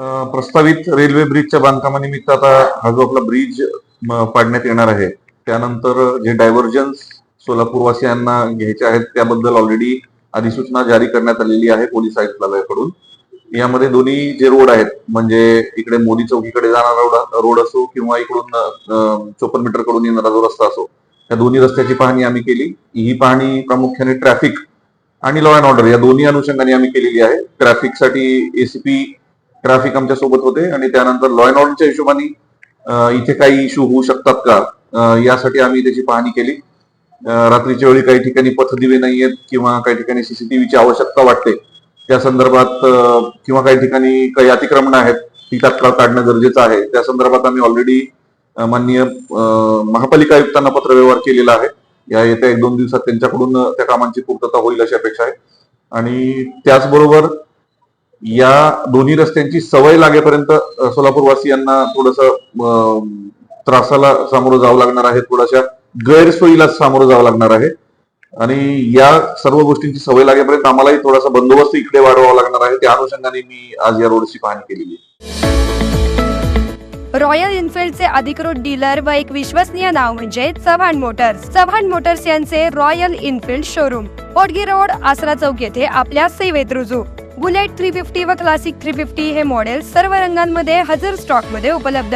प्रस्तावित रेल्वे ब्रिजच्या बांधकामानिमित्त आता हा जो आपला ब्रिज पाडण्यात येणार आहे, त्यानंतर जे डायव्हर्जन्स सोलापूरवासियांना घ्यायचे आहेत त्याबद्दल ऑलरेडी अधिसूचना जारी करण्यात आलेली आहे पोलीस आयुक्तालयाकडून. यामध्ये दोन्ही जे रोड आहेत, म्हणजे इकडे मोदी चौकीकडे जाणारा रोड असो किंवा इकडून 54 मीटर कडून येणारा जो रस्ता असो, या दोन्ही रस्त्याची पाहणी आम्ही केली. ही पाहणी प्रामुख्याने ट्रॅफिक आणि लॉ अँड ऑर्डर या दोन्ही अनुषंगाने आम्ही केलेली आहे. ट्रॅफिकसाठी एसीपी ट्रॅफिक आमच्या सोबत होते आणि त्यानंतर लॉ अँड ऑर्डरच्या हिशोबाने इथे काही इश्यू होऊ शकतात का यासाठी आम्ही त्याची पाहणी केली. रात्रीच्या वेळी काही ठिकाणी पथदिवे नाहीयेत किंवा काही ठिकाणी सीसीटीव्हीची आवश्यकता वाटते, त्या संदर्भात किंवा काही ठिकाणी काही अतिक्रमण आहेत ती तात्काळ काढणं गरजेचं आहे, त्या संदर्भात आम्ही ऑलरेडी माननीय महापालिका आयुक्तांना पत्रव्यवहार केलेला आहे. या येत्या 1-2 दिवसात त्यांच्याकडून त्या कामांची पूर्तता होईल अशी अपेक्षा आहे. आणि त्याचबरोबर या दोन्ही रस्त्यांची सवय लागेपर्यंत सोलापूरवासियांना थोडस त्रासाला सामोरं जावं लागणार आहे, थोड्याशा गैरसोयीला सामोरं जावं लागणार आहे. आणि या सर्व गोष्टींची सवय लागेपर्यंत आम्हालाही थोडासा बंदोबस्त इकडे वाढवावा लागणार आहे. त्या अनुषंगाने मी आज या रोडची पाहणी केलेली आहे. रॉयल एनफिल्डचे अधिकृत डीलर व एक विश्वसनीय नाव म्हणजे चव्हाण मोटर्स. चव्हाण मोटर्स यांचे रॉयल एनफिल्ड शोरूम पोटगी रोड, आसरा चौक येथे आपल्या सेवेत रुजू. बुलेट 350 व क्लासिक 350 हे मॉडेल सर्व रंगांमध्ये हजर स्टॉक मध्ये उपलब्ध.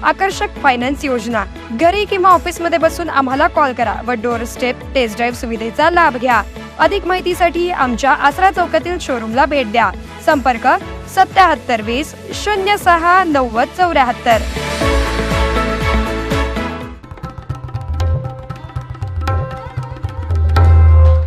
आकर्षक फायनान्स योजना. घरी किंवा ऑफिस मध्ये बसून आम्हाला कॉल करा व डोर स्टेप टेस्ट ड्राईव्ह सुविधेचा लाभ घ्या. अधिक माहितीसाठी आमच्या आसरा चौकातील शोरूमला भेट द्या. संपर्क 7720 06 90 74.